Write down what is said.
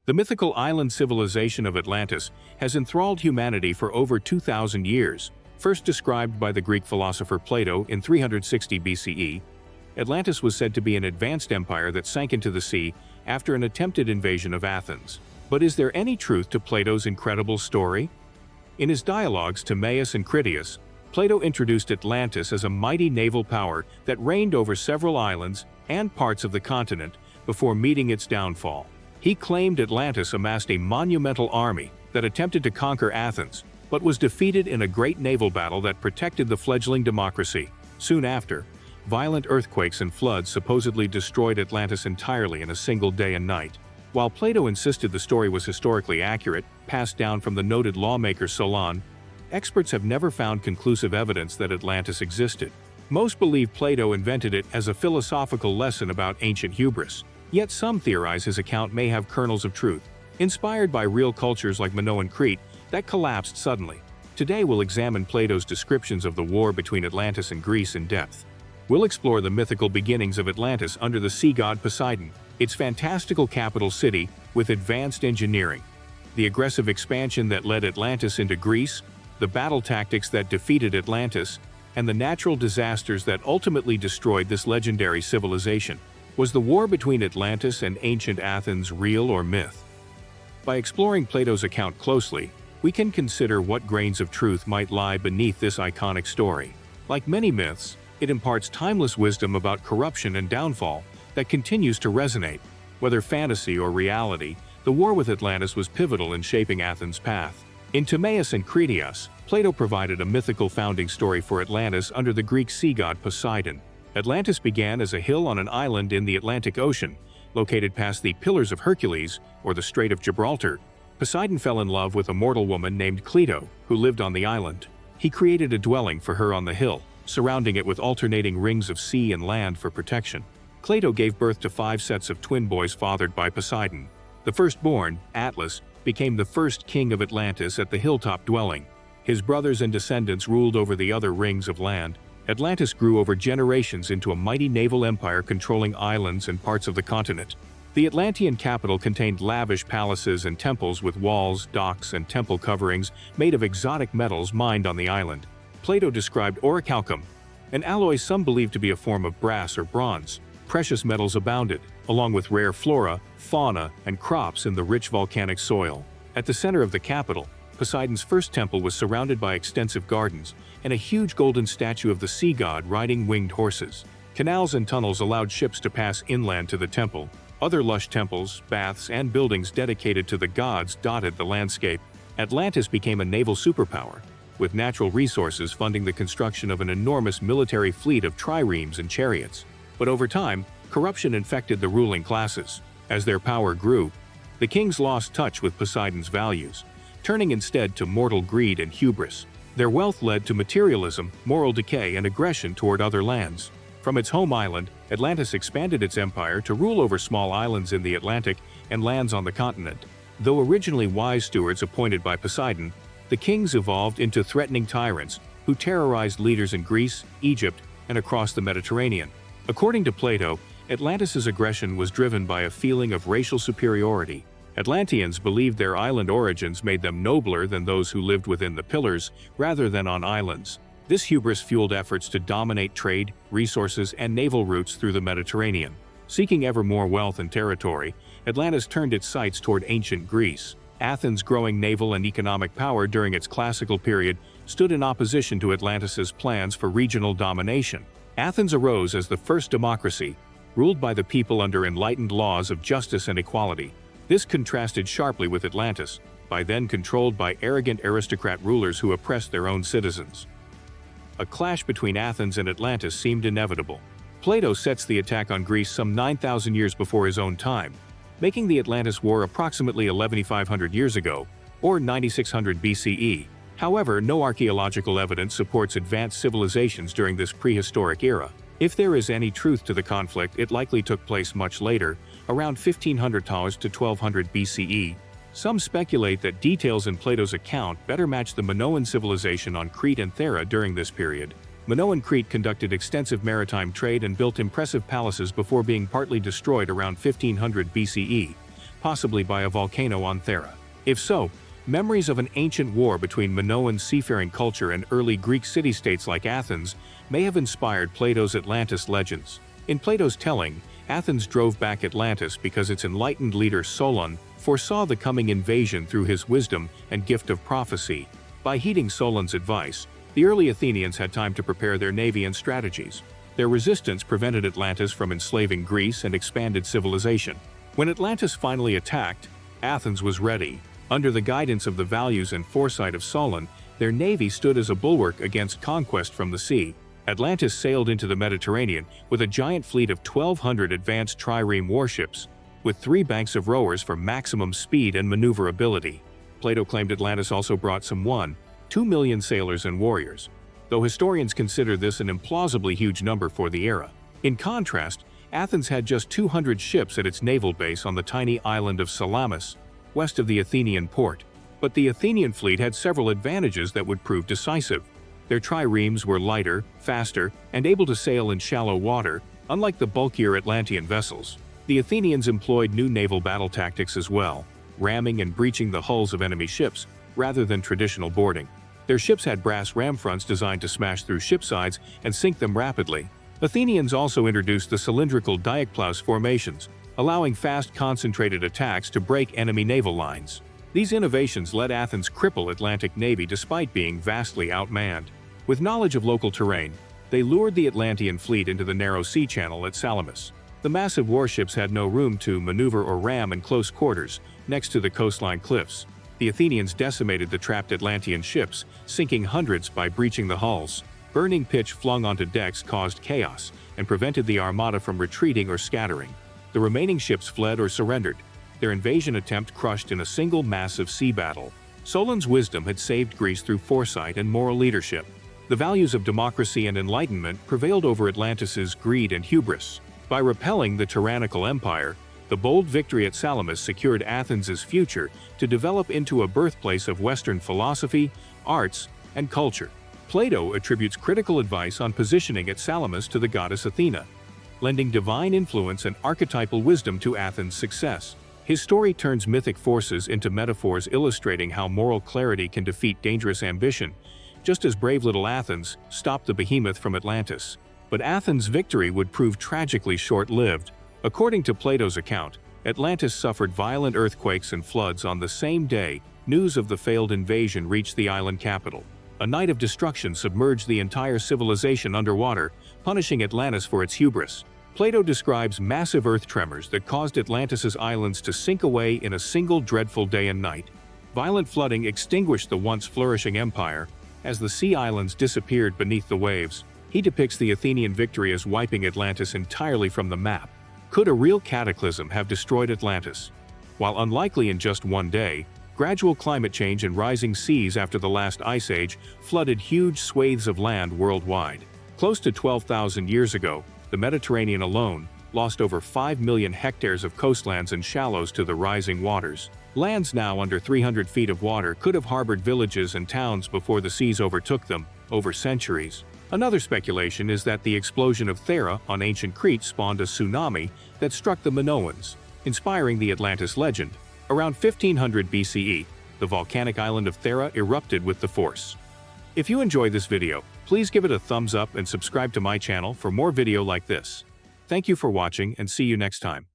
The mythical island civilization of Atlantis has enthralled humanity for over 2,000 years. First described by the Greek philosopher Plato in 360 BCE, Atlantis was said to be an advanced empire that sank into the sea after an attempted invasion of Athens. But is there any truth to Plato's incredible story? In his dialogues Timaeus and Critias, Plato introduced Atlantis as a mighty naval power that reigned over several islands and parts of the continent before meeting its downfall. He claimed Atlantis amassed a monumental army that attempted to conquer Athens, but was defeated in a great naval battle that protected the fledgling democracy. Soon after, violent earthquakes and floods supposedly destroyed Atlantis entirely in a single day and night. While Plato insisted the story was historically accurate, passed down from the noted lawmaker Solon, experts have never found conclusive evidence that Atlantis existed. Most believe Plato invented it as a philosophical lesson about ancient hubris. Yet some theorize his account may have kernels of truth, inspired by real cultures like Minoan Crete that collapsed suddenly. Today we'll examine Plato's descriptions of the war between Atlantis and Greece in depth. We'll explore the mythical beginnings of Atlantis under the sea god Poseidon, its fantastical capital city with advanced engineering, the aggressive expansion that led Atlantis into Greece, the battle tactics that defeated Atlantis, and the natural disasters that ultimately destroyed this legendary civilization. Was the war between Atlantis and ancient Athens real or myth? By exploring Plato's account closely, we can consider what grains of truth might lie beneath this iconic story. Like many myths, it imparts timeless wisdom about corruption and downfall that continues to resonate. Whether fantasy or reality, the war with Atlantis was pivotal in shaping Athens' path. In Timaeus and Critias, Plato provided a mythical founding story for Atlantis under the Greek sea god Poseidon. Atlantis began as a hill on an island in the Atlantic Ocean, located past the Pillars of Hercules, or the Strait of Gibraltar. Poseidon fell in love with a mortal woman named Cleito, who lived on the island. He created a dwelling for her on the hill, surrounding it with alternating rings of sea and land for protection. Cleito gave birth to 5 sets of twin boys fathered by Poseidon. The firstborn, Atlas, became the first king of Atlantis at the hilltop dwelling. His brothers and descendants ruled over the other rings of land. Atlantis grew over generations into a mighty naval empire controlling islands and parts of the continent. The Atlantean capital contained lavish palaces and temples with walls, docks, and temple coverings made of exotic metals mined on the island. Plato described orichalcum, an alloy some believed to be a form of brass or bronze. Precious metals abounded, along with rare flora, fauna, and crops in the rich volcanic soil. At the center of the capital, Poseidon's first temple was surrounded by extensive gardens and a huge golden statue of the sea god riding winged horses. Canals and tunnels allowed ships to pass inland to the temple. Other lush temples, baths, and buildings dedicated to the gods dotted the landscape. Atlantis became a naval superpower, with natural resources funding the construction of an enormous military fleet of triremes and chariots. But over time, corruption infected the ruling classes. As their power grew, the kings lost touch with Poseidon's values, turning instead to mortal greed and hubris. Their wealth led to materialism, moral decay, and aggression toward other lands. From its home island, Atlantis expanded its empire to rule over small islands in the Atlantic and lands on the continent. Though originally wise stewards appointed by Poseidon, the kings evolved into threatening tyrants who terrorized leaders in Greece, Egypt, and across the Mediterranean. According to Plato, Atlantis' aggression was driven by a feeling of racial superiority. Atlanteans believed their island origins made them nobler than those who lived within the pillars rather than on islands. This hubris fueled efforts to dominate trade, resources, and naval routes through the Mediterranean. Seeking ever more wealth and territory, Atlantis turned its sights toward ancient Greece. Athens' growing naval and economic power during its classical period stood in opposition to Atlantis' plans for regional domination. Athens arose as the first democracy, ruled by the people under enlightened laws of justice and equality. This contrasted sharply with Atlantis, by then controlled by arrogant aristocrat rulers who oppressed their own citizens. A clash between Athens and Atlantis seemed inevitable. Plato sets the attack on Greece some 9,000 years before his own time, making the Atlantis War approximately 11,500 years ago, or 9600 BCE. However, no archaeological evidence supports advanced civilizations during this prehistoric era. If there is any truth to the conflict, it likely took place much later, around 1500 to 1200 BCE. Some speculate that details in Plato's account better match the Minoan civilization on Crete and Thera during this period. Minoan Crete conducted extensive maritime trade and built impressive palaces before being partly destroyed around 1500 BCE, possibly by a volcano on Thera. If so, memories of an ancient war between Minoan seafaring culture and early Greek city-states like Athens may have inspired Plato's Atlantis legends. In Plato's telling, Athens drove back Atlantis because its enlightened leader Solon foresaw the coming invasion through his wisdom and gift of prophecy. By heeding Solon's advice, the early Athenians had time to prepare their navy and strategies. Their resistance prevented Atlantis from enslaving Greece and expanded civilization. When Atlantis finally attacked, Athens was ready. Under the guidance of the values and foresight of Solon, their navy stood as a bulwark against conquest from the sea. Atlantis sailed into the Mediterranean with a giant fleet of 1,200 advanced trireme warships, with 3 banks of rowers for maximum speed and maneuverability. Plato claimed Atlantis also brought some 1.2 million sailors and warriors, though historians consider this an implausibly huge number for the era. In contrast, Athens had just 200 ships at its naval base on the tiny island of Salamis, west of the Athenian port. But the Athenian fleet had several advantages that would prove decisive. Their triremes were lighter, faster, and able to sail in shallow water, unlike the bulkier Atlantean vessels. The Athenians employed new naval battle tactics as well, ramming and breaching the hulls of enemy ships, rather than traditional boarding. Their ships had brass ram fronts designed to smash through ship sides and sink them rapidly. Athenians also introduced the cylindrical diakplaus formations, allowing fast, concentrated attacks to break enemy naval lines. These innovations let Athens cripple Atlantic navy despite being vastly outmanned. With knowledge of local terrain, they lured the Atlantean fleet into the narrow sea channel at Salamis. The massive warships had no room to maneuver or ram in close quarters, next to the coastline cliffs. The Athenians decimated the trapped Atlantean ships, sinking hundreds by breaching the hulls. Burning pitch flung onto decks caused chaos and prevented the armada from retreating or scattering. The remaining ships fled or surrendered, their invasion attempt crushed in a single massive sea battle. Solon's wisdom had saved Greece through foresight and moral leadership. The values of democracy and enlightenment prevailed over Atlantis's greed and hubris. By repelling the tyrannical empire, the bold victory at Salamis secured Athens's future to develop into a birthplace of Western philosophy, arts, and culture. Plato attributes critical advice on positioning at Salamis to the goddess Athena, lending divine influence and archetypal wisdom to Athens' success. His story turns mythic forces into metaphors illustrating how moral clarity can defeat dangerous ambition, just as brave little Athens stopped the behemoth from Atlantis. But Athens' victory would prove tragically short-lived. According to Plato's account, Atlantis suffered violent earthquakes and floods on the same day news of the failed invasion reached the island capital. A night of destruction submerged the entire civilization underwater, punishing Atlantis for its hubris. Plato describes massive earth tremors that caused Atlantis's islands to sink away in a single dreadful day and night. Violent flooding extinguished the once flourishing empire. As the sea islands disappeared beneath the waves, he depicts the Athenian victory as wiping Atlantis entirely from the map. Could a real cataclysm have destroyed Atlantis? While unlikely in just one day, gradual climate change and rising seas after the last ice age flooded huge swathes of land worldwide. Close to 12,000 years ago, the Mediterranean alone lost over 5 million hectares of coastlands and shallows to the rising waters. Lands now under 300 feet of water could have harbored villages and towns before the seas overtook them, over centuries. Another speculation is that the explosion of Thera on ancient Crete spawned a tsunami that struck the Minoans, inspiring the Atlantis legend. Around 1500 BCE, the volcanic island of Thera erupted with the force. If you enjoy this video, please give it a thumbs up and subscribe to my channel for more video like this. Thank you for watching and see you next time.